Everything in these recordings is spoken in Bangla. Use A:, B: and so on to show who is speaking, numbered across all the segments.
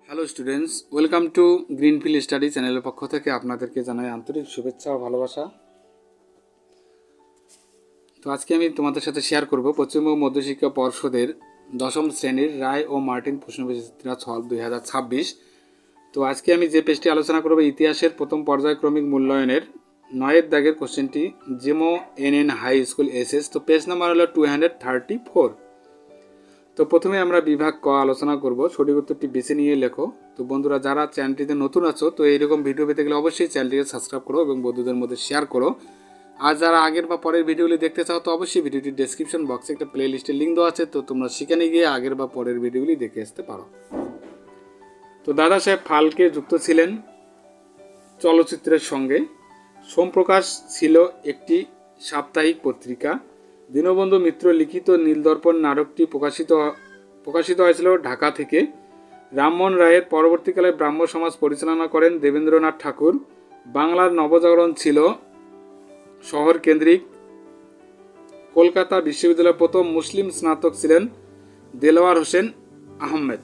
A: Hello students, welcome to greenfield study চ্যানেলের পক্ষ থেকে আপনাদেরকে জানাই আন্তরিক শুভেচ্ছা ও ভালোবাসা। তো আজকে আমি তোমাদের সাথে শেয়ার করব পশ্চিমবঙ্গ মধ্যশিক্ষা পর্ষদের দশম শ্রেণীর রায় ও মার্টিন প্রশ্নবিচিত্রা ছল 2026। তো আজকে আমি যে পেজটি আলোচনা করব ইতিহাসের প্রথম পর্যায়ক্রমিক মূল্যায়নের 9 দাগের কোশ্চেনটি জেমো এনএন হাই স্কুল এসএস। তো পেজ নাম্বার হলো 234। তো প্রথমে আমরা বিভাগ ক আলোচনা করব। সঠিক উত্তরটি বেছে নিয়ে লেখো। তো বন্ধুরা, যারা চ্যানেলটিতে নতুন আছো, তো এইরকম ভিডিও পেতে গেলে অবশ্যই চ্যানেলটিকে সাবস্ক্রাইব করো এবং বন্ধুদের মধ্যে শেয়ার করো। আর যারা আগের বা পরের ভিডিওগুলি দেখতে চাও, তো অবশ্যই ভিডিওটির ডেসক্রিপশন বক্সে একটা প্লে লিস্টের লিঙ্ক দেওয়া আছে, তো তোমরা সেখানে গিয়ে আগের বা পরের ভিডিওগুলি দেখে আসতে পারো। তো দাদা সাহেব ফালকে যুক্ত ছিলেন চলচ্চিত্রের সঙ্গে। সোমপ্রকাশ ছিল একটি সাপ্তাহিক পত্রিকা। দীনবন্ধু মিত্র লিখিত নীলদর্পণ নাটকটি প্রকাশিত হয়েছিল ঢাকা থেকে। রামমোহন রায়ের পরবর্তীকালে ব্রাহ্ম সমাজ পরিচালনা করেন দেবেন্দ্রনাথ ঠাকুর। বাংলার নবজাগরণ ছিল শহর কেন্দ্রিক। কলকাতা বিশ্ববিদ্যালয়ের প্রথম মুসলিম স্নাতক ছিলেন দেলোয়ার হোসেন আহমেদ।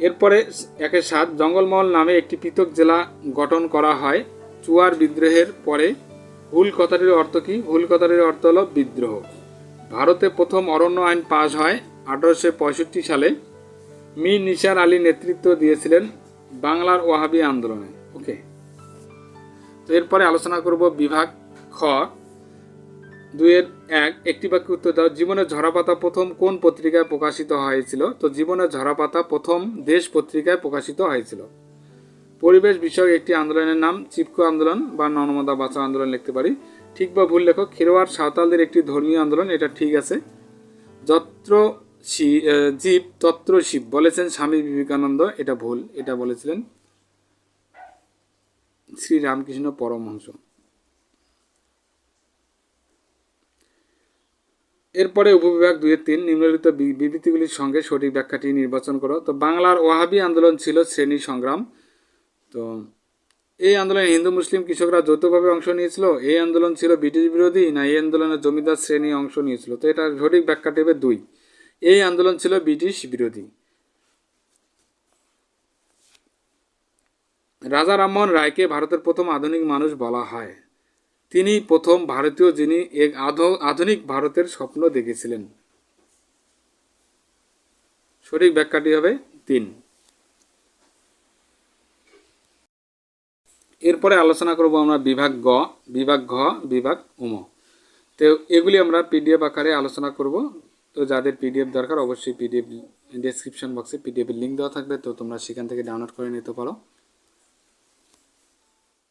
A: এরপরে 1-7 জঙ্গলমহল নামে একটি পৃথক জেলা গঠন করা হয় চুয়ার বিদ্রোহের পরে। হুল কথাটির অর্থ কি? হুল কথাটির অর্থ হল বিদ্রোহ। ভারতে প্রথম অরণ্য আইন পাশ হয় 1865 সালে। মীর নিসার আলী নেতৃত্ব দিয়েছিলেন বাংলার ওয়াহাবি আন্দোলনে। ওকে, তো এরপরে আলোচনা করব বিভাগ খ 2-1। একটি বাক্যে উত্তর দাও। জীবনের ঝরাপাতা প্রথম কোন পত্রিকায় প্রকাশিত হয়েছিল? তো জীবনের ঝরাপাতা প্রথম দেশ পত্রিকায় প্রকাশিত হয়েছিল। পরিবেশ বিষয়ক একটি আন্দোলনের নাম চিপকো আন্দোলন বা নর্মদা বাঁচাও আন্দোলন লিখতে পারি। ঠিক বা ভুল লেখো। খেরোয়াড় সাঁওতালদের একটি ধর্মীয় আন্দোলন, এটা ঠিক আছে। যত্র জীব তত্র শিব বলেছেন স্বামী বিবেকানন্দ, এটা ভুল, এটা বলেছিলেন শ্রী রামকৃষ্ণ পরমহংস। এরপরে উপবিভাগ 2-3 নিম্নলিখিত বিবৃতিগুলির সঙ্গে সঠিক ব্যাখ্যাটি নির্বাচন করো। তো বাংলার ওয়াহাবি আন্দোলন ছিল শ্রেণী সংগ্রাম। তো এই আন্দোলনে হিন্দু মুসলিম কৃষকরা যৌথভাবে অংশ নিয়েছিল। এই আন্দোলন ছিল ব্রিটিশ বিরোধী, না এই আন্দোলনে জমিদার শ্রেণী অংশ নিয়েছিল? তো এটা সঠিক ব্যাখ্যাটি হবে 2। এই আন্দোলন ছিল ব্রিটিশ বিরোধী। রাজা রামমোহন রায়কে ভারতের প্রথম আধুনিক মানুষ বলা হয়। তিনি প্রথম ভারতীয় যিনি এক আধুনিক ভারতের স্বপ্ন দেখেছিলেন। সঠিক ব্যাখ্যাটি হবে 3। এরপরে আলোচনা করব আমরা বিভাগ গ, বিভাগ ঘ, বিভাগ উম। তো এগুলি আমরা পিডিএফ আকারে আলোচনা করব। তো যাদের পিডিএফ দরকার অবশ্যই পিডিএফ ডেসক্রিপশন বক্সে পিডিএফের লিঙ্ক দেওয়া থাকবে, তো তোমরা সেখান থেকে ডাউনলোড করে নিতে পারো।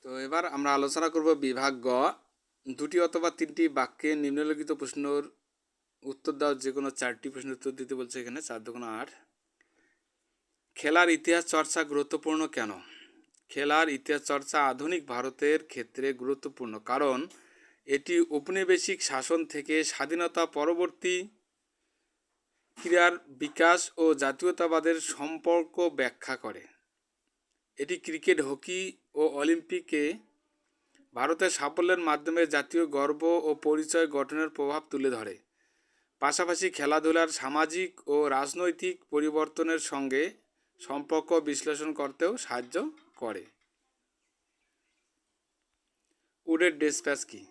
A: তো এবার আমরা আলোচনা করব বিভাগ গ। 2টি অথবা 3টি বাক্যে নিম্নলিখিত প্রশ্নের উত্তর দাও। যে কোনো 4টি প্রশ্নের উত্তর দিতে বলছে এখানে। 4×2 8। খেলার ইতিহাস চর্চা গুরুত্বপূর্ণ কেন? খেলার ইতিহাস চর্চা আধুনিক ভারতের ক্ষেত্রে গুরুত্বপূর্ণ কারণ এটি ঔপনিবেশিক শাসন থেকে স্বাধীনতা পরবর্তী ক্রীড়ার বিকাশ ও জাতীয়তাবাদের সম্পর্ক ব্যাখ্যা করে। এটি ক্রিকেট, হকি ও অলিম্পিকে ভারতের সাফল্যের মাধ্যমে জাতীয় গর্ব ও পরিচয় গঠনের প্রভাব তুলে ধরে। পাশাপাশি খেলাধুলার সামাজিক ও রাজনৈতিক পরিবর্তনের সঙ্গে সম্পর্ক বিশ্লেষণ করতেও সাহায্য করে। উডের ডিসপ্যাচ কি?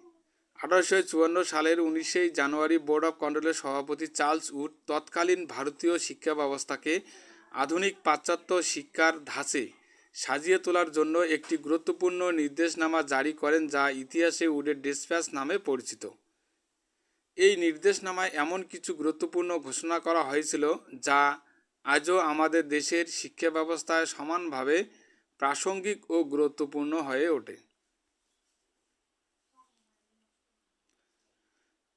A: 1854 সালের 19শে জানুয়ারি বোর্ড অফ কন্ট্রোলের সভাপতি চার্লস উড তৎকালীন ভারতীয় শিক্ষা ব্যবস্থাকে আধুনিক পাশ্চাত্য শিক্ষার ধাঁচে সাজিয়ে তোলার জন্য একটি গুরুত্বপূর্ণ নির্দেশনামা জারি করেন, যা ইতিহাসে উডের ডিসপ্যাচ নামে পরিচিত। এই নির্দেশনামায় এমন কিছু গুরুত্বপূর্ণ ঘোষণা করা হয়েছিল যা আজও আমাদের দেশের শিক্ষা ব্যবস্থায় সমানভাবে প্রাসঙ্গিক ও গুরুত্বপূর্ণ হয়ে ওঠে।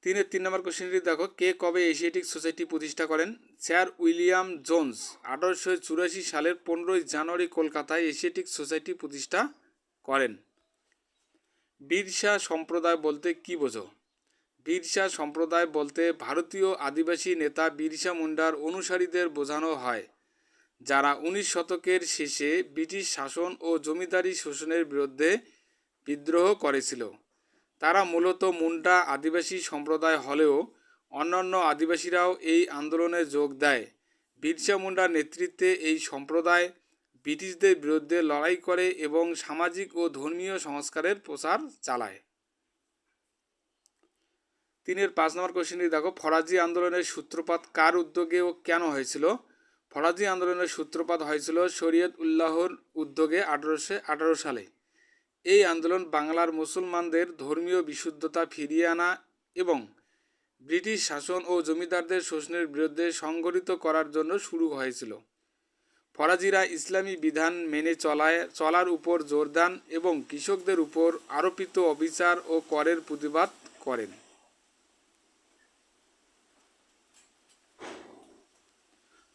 A: 3 নম্বর কোশ্চেনটি দেখো। কে কবে এশিয়াটিক সোসাইটি প্রতিষ্ঠা করেন? স্যার উইলিয়াম জোন্স 1884 সালের 15 জানুয়ারি কলকাতায় এশিয়াটিক সোসাইটি প্রতিষ্ঠা করেন। বিরসা সম্প্রদায় বলতে কী বোঝো? বিরসা সম্প্রদায় বলতে ভারতীয় আদিবাসী নেতা বিরসা মুন্ডার অনুসারীদের বোঝানো হয়, যারা 19 শতকের শেষে ব্রিটিশ শাসন ও জমিদারি শোষণের বিরুদ্ধে বিদ্রোহ করেছিল। তারা মূলত মুন্ডা আদিবাসী সম্প্রদায় হলেও অন্যান্য আদিবাসীরাও এই আন্দোলনে যোগ দেয়। বিরসা মুন্ডার নেতৃত্বে এই সম্প্রদায় ব্রিটিশদের বিরুদ্ধে লড়াই করে এবং সামাজিক ও ধর্মীয় সংস্কারের প্রচার চালায়। 3-এর 5 নম্বর কোশ্চেনটি দেখো, ফরাজি আন্দোলনের সূত্রপাত কার উদ্যোগে ও কেন হয়েছিল? ফরাজি আন্দোলনের সূত্রপাত হয়েছিল শরীয়ত উল্লাহর উদ্যোগে 1818 সালে। এই আন্দোলন বাংলার মুসলমানদের ধর্মীয় বিশুদ্ধতা ফিরিয়ে আনা এবং ব্রিটিশ শাসন ও জমিদারদের শোষণের বিরুদ্ধে সংগঠিত করার জন্য শুরু হয়েছিল। ফরাজিরা ইসলামী বিধান মেনে চলার উপর জোর দেন এবং কৃষকদের উপর আরোপিত অবিচার ও করের প্রতিবাদ করেন।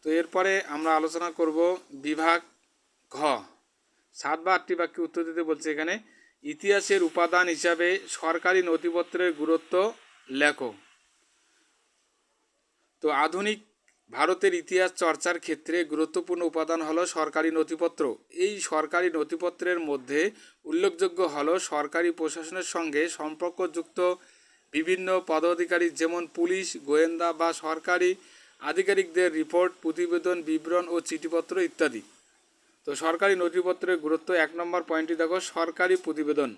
A: তো এরপরে আমরা আলোচনা করব বিভাগ ঘ। 7 বা 8টি বাক্যে উত্তর দিতে বলছে। এখানে ইতিহাসের উপাদান হিসাবে সরকারি নথিপত্রের গুরুত্ব লেখো। তো আধুনিক ভারতের ইতিহাস চর্চার ক্ষেত্রে গুরুত্বপূর্ণ উপাদান হলো সরকারি নথিপত্র। এই সরকারি নথিপত্রের মধ্যে উল্লেখযোগ্য হলো সরকারি প্রশাসনের সঙ্গে সম্পর্কযুক্ত বিভিন্ন পদাধিকারী, যেমন পুলিশ, গোয়েন্দা বা সরকারি আধিকারিকদের রিপোর্ট, প্রতিবেদন, বিবরণ ও চিঠিপত্র ইত্যাদি। তো সরকারি নথিপত্রের গুরুত্ব 1 নম্বর পয়েন্টটি দেখো, সরকারি প্রতিবেদন।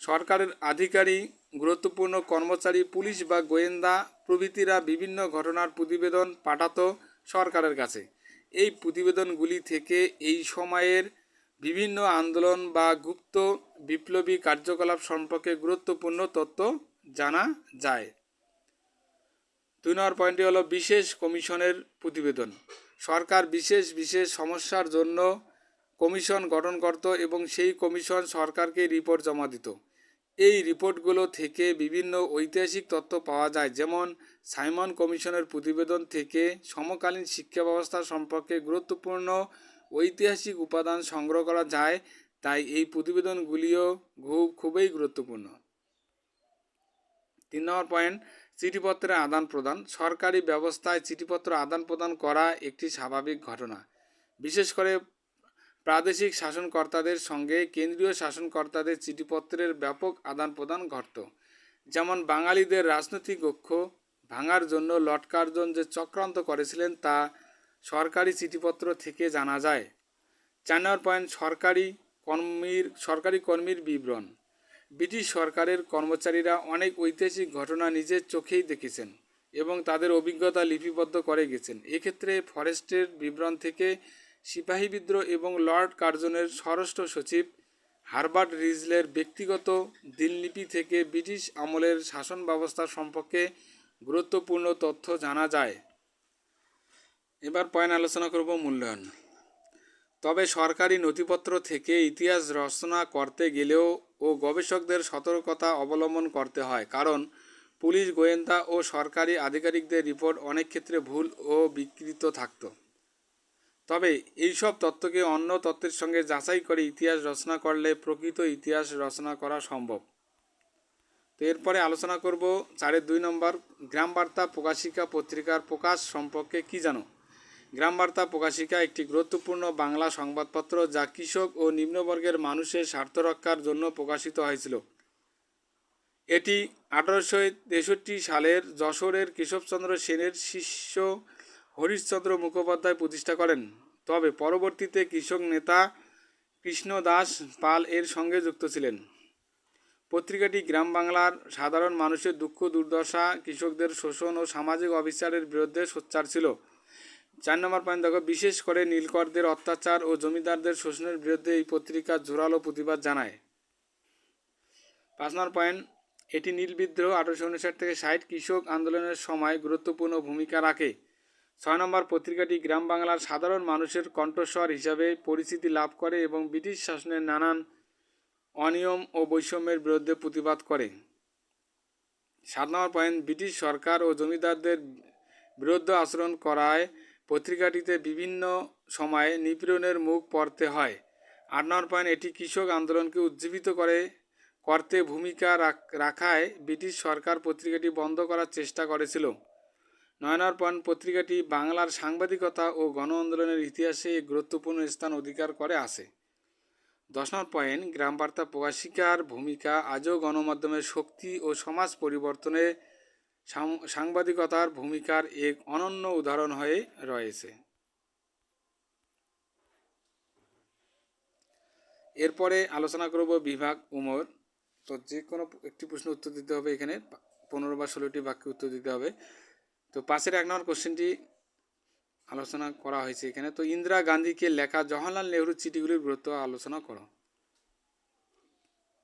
A: সরকারের আধিকারিক, গুরুত্বপূর্ণ কর্মচারী, পুলিশ বা গোয়েন্দা প্রভৃতিরা বিভিন্ন ঘটনার প্রতিবেদন পাঠাতো সরকারের কাছে। এই প্রতিবেদনগুলি থেকে এই সময়ের বিভিন্ন আন্দোলন বা গুপ্ত বিপ্লবী কার্যকলাপ সম্পর্কে গুরুত্বপূর্ণ তথ্য জানা যায়। 2 নম্বর পয়েন্টটি হলো বিশেষ কমিশনের প্রতিবেদন। সরকার বিশেষ সমস্যার জন্য কমিশন গঠন করত এবং সেই কমিশন সরকারকে রিপোর্ট জমা দিত। এই রিপোর্টগুলো থেকে বিভিন্ন ঐতিহাসিক তথ্য পাওয়া যায়, যেমন সাইমন কমিশনের প্রতিবেদন থেকে সমকালীন শিক্ষা ব্যবস্থা সম্পর্কে গুরুত্বপূর্ণ ঐতিহাসিক উপাদান সংগ্রহ করা যায়। তাই এই প্রতিবেদনগুলিও খুবই গুরুত্বপূর্ণ। 3 নম্বর পয়েন্ট, চিঠিপত্রের আদান প্রদান। সরকারি ব্যবস্থায় চিঠিপত্র আদান প্রদান করা একটি স্বাভাবিক ঘটনা। বিশেষ করে প্রাদেশিক শাসনকর্তাদের সঙ্গে কেন্দ্রীয় শাসনকর্তাদের চিঠিপত্রের ব্যাপক আদান প্রদান ঘটত। যেমন বাঙালিদের রাজনৈতিক ঐক্য ভাঙার জন্য লর্ড কার্জন যে চক্রান্ত করেছিলেন তা সরকারি চিঠিপত্র থেকে জানা যায়। 4 নম্বর পয়েন্ট, সরকারি কর্মীর বিবরণ। ব্রিটিশ সরকারের কর্মচারীরা অনেক ঐতিহাসিক ঘটনা নিজের চোখেই দেখেছেন এবং তাদের অভিজ্ঞতা লিপিবদ্ধ করে গেছেন। এক্ষেত্রে ফরেস্টের বিবরণ থেকে সিপাহী বিদ্রোহ এবং লর্ড কার্জনের স্বরাষ্ট্র সচিব হারবার্ট রিজলের ব্যক্তিগত দিনলিপি থেকে ব্রিটিশ আমলের শাসন ব্যবস্থা সম্পর্কে গুরুত্বপূর্ণ তথ্য জানা যায়। এবার পয়েন্ট আলোচনা করব মূল্যায়ন। তবে সরকারি নথিপত্র থেকে ইতিহাস রচনা করতে গেলেও গবেষকদের সতর্কতা অবলম্বন করতে হয়, কারণ পুলিশ, গোয়েন্দা ও সরকারি আধিকারিকদের রিপোর্ট অনেক ক্ষেত্রে ভুল ও বিকৃত থাকত। তবে এইসব তথ্যকে অন্য তথ্যের সঙ্গে যাচাই করে ইতিহাস রচনা করলে প্রকৃত ইতিহাস রচনা করা সম্ভব। তো এরপরে আলোচনা করব 4-এর 2 নম্বর, গ্রাম বার্তা প্রকাশিকা পত্রিকার প্রকাশ সম্পর্কে কি জানো? গ্রাম বার্তা প্রকাশিকা একটি গুরুত্বপূর্ণ বাংলা সংবাদপত্র যা কৃষক ও নিম্নবর্গের মানুষের স্বার্থ রক্ষার জন্য প্রকাশিত হয়েছিল। এটি 1863 সালের যশোরের কেশবচন্দ্র সেনের শিষ্য হরিশচন্দ্র মুখোপাধ্যায় প্রতিষ্ঠা করেন। তবে পরবর্তীতে কৃষক নেতা কৃষ্ণদাস পাল এর সঙ্গে যুক্ত ছিলেন। পত্রিকাটি গ্রাম বাংলার সাধারণ মানুষের দুঃখ দুর্দশা, কৃষকদের শোষণ ও সামাজিক অবিচারের বিরুদ্ধে সোচ্চার ছিল। 4 নম্বর পয়েন্ট দেখো, বিশেষ করে নীলকরদের অত্যাচার ও জমিদারদের শোষণের বিরুদ্ধে এই পত্রিকা জোরালো প্রতিবাদ জানায়। 5 নম্বর পয়েন্ট, এটি নীল বিদ্রোহ 1859 থেকে 60 কৃষক আন্দোলনের সময় গুরুত্বপূর্ণ ভূমিকা রাখে। 6 নম্বর, পত্রিকাটি গ্রাম বাংলার সাধারণ মানুষের কণ্ঠস্বর হিসাবে পরিচিতি লাভ করে এবং ব্রিটিশ শাসনের নানান অনিয়ম ও বৈষম্যের বিরুদ্ধে প্রতিবাদ করে। 7 নম্বর পয়েন্ট, ব্রিটিশ সরকার ও জমিদারদের বিরুদ্ধে আচরণ করায় পত্রিকাটিতে বিভিন্ন সময়ে নিপীড়নের মুখ পড়তে হয়। 8 নম্বর পয়েন্ট, এটি কৃষক আন্দোলনকে উজ্জীবিত করতে ভূমিকা রাখায় ব্রিটিশ সরকার পত্রিকাটি বন্ধ করার চেষ্টা করেছিল। 9 নম্বর পয়েন্ট, পত্রিকাটি বাংলার সাংবাদিকতা ও গণ আন্দোলনের ইতিহাসে এক গুরুত্বপূর্ণ স্থান অধিকার করে আছে। 10 নম্বর পয়েন্ট, গ্রাম বার্তা প্রকাশিকার ভূমিকা আজও গণমাধ্যমের শক্তি ও সমাজ পরিবর্তনে সাংবাদিকতার ভূমিকার এক অনন্য উদাহরণ হয়ে রয়েছে। এরপরে আলোচনা করব বিভাগ উমর। তো যে কোনো একটি প্রশ্ন উত্তর দিতে হবে, এখানে 15 বা 16টি বাক্যে উত্তর দিতে হবে। তো 5-এর 1 নম্বর কোশ্চেনটি আলোচনা করা হয়েছে এখানে। তো ইন্দিরা গান্ধীকে লেখা জওহরলাল নেহরুর চিঠিগুলির গুরুত্ব আলোচনা করো।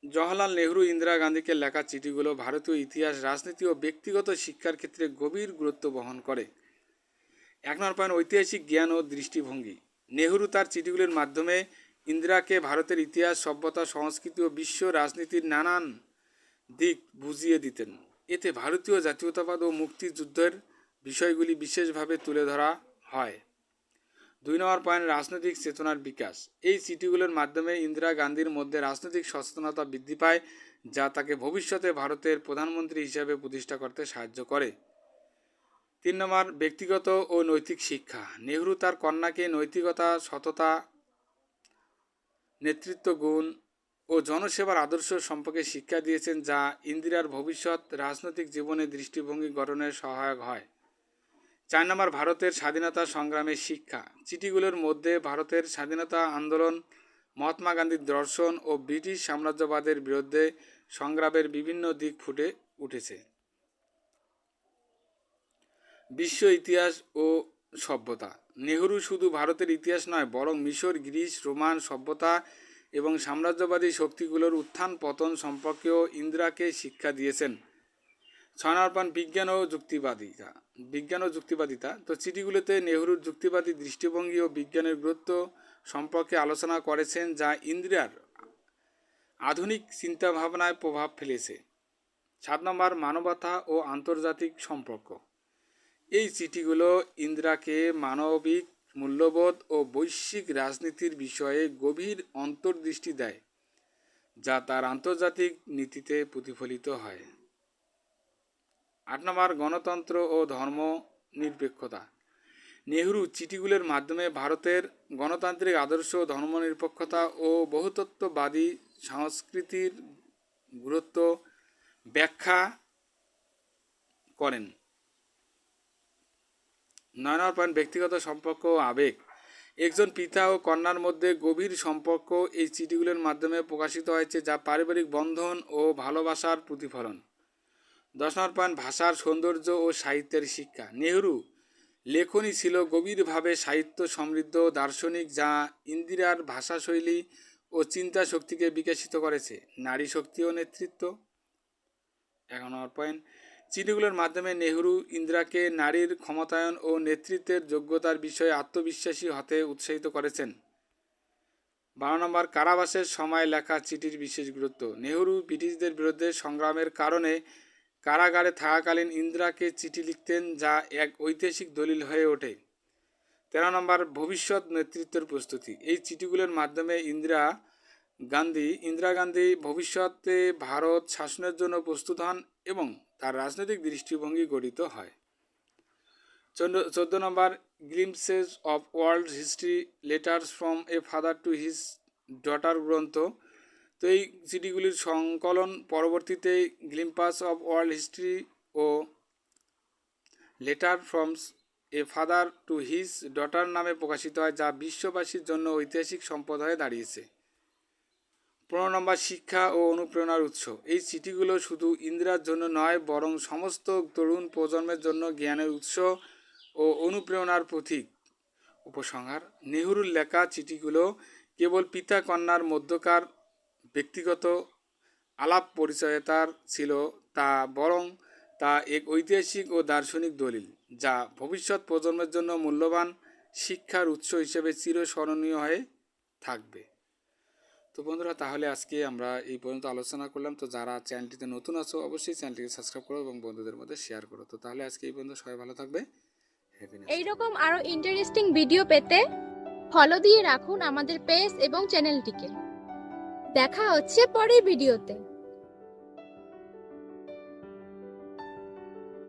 A: জওহরলাল নেহরু ইন্দিরা গান্ধীকে লেখা চিঠিগুলো ভারতীয় ইতিহাস, রাজনীতি ও ব্যক্তিগত শিক্ষার ক্ষেত্রে গভীর গুরুত্ব বহন করে। 1 নম্বর পয়েন্ট, ঐতিহাসিক জ্ঞান ও দৃষ্টিভঙ্গি। নেহরু তার চিঠিগুলির মাধ্যমে ইন্দিরাকে ভারতের ইতিহাস, সভ্যতা, সংস্কৃতি ও বিশ্ব রাজনীতির নানান দিক বুঝিয়ে দিতেন। এতে ভারতীয় জাতীয়তাবাদ ও মুক্তিযুদ্ধের বিষয়গুলি বিশেষভাবে তুলে ধরা হয়। 2 নম্বর পয়েন্ট, রাজনৈতিক চেতনার বিকাশ। এই চিঠিগুলোর মাধ্যমে ইন্দিরা গান্ধীর মধ্যে রাজনৈতিক সচেতনতা বৃদ্ধি পায়, যা তাকে ভবিষ্যতে ভারতের প্রধানমন্ত্রী হিসেবে প্রতিষ্ঠা করতে সাহায্য করে। 3 নম্বর, ব্যক্তিগত ও নৈতিক শিক্ষা। নেহরু তার কন্যাকে নৈতিকতা, সততা, নেতৃত্ব গুণ ও জনসেবার আদর্শ সম্পর্কে শিক্ষা দিয়েছেন, যা ইন্দিরার ভবিষ্যৎ রাজনৈতিক জীবনে দৃষ্টিভঙ্গি গঠনে সহায়ক হয়। 4 নম্বর, ভারতের স্বাধীনতা সংগ্রামের শিক্ষা। চিঠিগুলোর মধ্যে ভারতের স্বাধীনতা আন্দোলন, মহাত্মা গান্ধীর দর্শন ও ব্রিটিশ সাম্রাজ্যবাদের বিরুদ্ধে সংগ্রামের বিভিন্ন দিক ফুটে উঠেছে। বিশ্ব ইতিহাস ও সভ্যতা। নেহরু শুধু ভারতের ইতিহাস নয়, বরং মিশর, গ্রিস, রোমান সভ্যতা এবং সাম্রাজ্যবাদী শক্তিগুলোর উত্থান পতন সম্পর্কেও ইন্দিরাকে শিক্ষা দিয়েছেন। 6 নম্বর পয়েন্ট, বিজ্ঞান ও যুক্তিবাদিতা। তো চিঠিগুলোতে নেহরুর যুক্তিবাদী দৃষ্টিভঙ্গি ও বিজ্ঞানের গুরুত্ব সম্পর্কে আলোচনা করেছেন, যা ইন্দিরার আধুনিক চিন্তাভাবনায় প্রভাব ফেলেছে। 7 নম্বর, মানবতা ও আন্তর্জাতিক সম্পর্ক। এই চিঠিগুলো ইন্দিরাকে মানবিক মূল্যবোধ ও বৈশ্বিক রাজনীতির বিষয়ে গভীর অন্তর্দৃষ্টি দেয়, যা তার আন্তর্জাতিক নীতিতে প্রতিফলিত হয়। 8 নম্বর, গণতন্ত্র ও ধর্মনিরপেক্ষতা। নেহরু চিঠিগুলোর মাধ্যমে ভারতের গণতান্ত্রিক আদর্শ, ধর্মনিরপেক্ষতা ও বহুতত্ত্ববাদী সংস্কৃতির গুরুত্ব ব্যাখ্যা করেন। 9 নম্বর পয়েন্ট, ব্যক্তিগত সম্পর্ক ও আবেগ। একজন পিতা ও কন্যার মধ্যে গভীর সম্পর্ক এই চিঠিগুলোর মাধ্যমে প্রকাশিত হয়েছে, যা পারিবারিক বন্ধন ও ভালোবাসার প্রতিফলন। 10 নম্বর পয়েন্ট, ভাষার সৌন্দর্য ও সাহিত্যের শিক্ষা। নেহরু লেখনী ছিল গভীরভাবে সাহিত্য সমৃদ্ধ, দার্শনিক, যা ইন্দিরার ভাষাশৈলী ও চিন্তা শক্তিকে বিকশিত করেছে। নারী শক্তি ও নেতৃত্ব। 11 নম্বর পয়েন্ট, চিঠিগুলোর মাধ্যমে নেহরু ইন্দিরাকে নারীর ক্ষমতায়ন ও নেতৃত্বের যোগ্যতার বিষয়ে আত্মবিশ্বাসী হতে উৎসাহিত করেছেন। 12 নম্বর, কারাবাসের সময় লেখা চিঠির বিশেষ গুরুত্ব। নেহরু ব্রিটিশদের বিরুদ্ধে সংগ্রামের কারণে কারাগারে থাকাকালীন ইন্দিরাকে চিঠি লিখতেন, যা এক ঐতিহাসিক দলিল হয়ে ওঠে। 13 নম্বর, ভবিষ্যৎ নেতৃত্বের প্রস্তুতি। এই চিঠিগুলোর মাধ্যমে ইন্দিরা গান্ধী ভবিষ্যতে ভারত শাসনের জন্য প্রস্তুত হন এবং তার রাজনৈতিক দৃষ্টিভঙ্গি গঠিত হয়। 14 number, glimpses of world history, letters from a father to his daughter গ্রন্থ। তো এই চিঠিগুলির সংকলন পরবর্তীতে গ্লিম্পাস অফ ওয়ার্ল্ড হিস্ট্রি ও letter from a father to his daughter নামে প্রকাশিত হয়, যা বিশ্ববাসীর জন্য ঐতিহাসিক সম্পদ হয়ে দাঁড়িয়েছে। 15 নম্বর, শিক্ষা ও অনুপ্রেরণার উৎস। এই চিঠিগুলো শুধু ইন্দিরার জন্য নয়, বরং সমস্ত তরুণ প্রজন্মের জন্য জ্ঞানের উৎস ও অনুপ্রেরণার প্রতীক। উপসংহার, নেহরুর লেখা চিঠিগুলো কেবল পিতা কন্যার মধ্যকার ব্যক্তিগত আলাপ পরিচয়তার ছিল তা, বরং তা এক ঐতিহাসিক ও দার্শনিক দলিল, যা ভবিষ্যৎ প্রজন্মের জন্য মূল্যবান শিক্ষার উৎস হিসেবে চিরস্মরণীয় হয়ে থাকবে। তো বন্ধুরা, তাহলে আজকে আমরা এই পর্যন্ত আলোচনা করলাম। তো যারা চ্যানেলটিতে নতুন আছো, অবশ্যই চ্যানেলটিকে সাবস্ক্রাইব করো এবং বন্ধুদের মধ্যে শেয়ার করো। তো তাহলে আজকে এই পর্যন্ত, সবাই ভালো থাকবে।
B: এইরকম আরো ইন্টারেস্টিং ভিডিও পেতে ফলো দিয়ে রাখুন আমাদের পেজ এবং চ্যানেলটিকে। দেখা হচ্ছে পরের ভিডিওতে।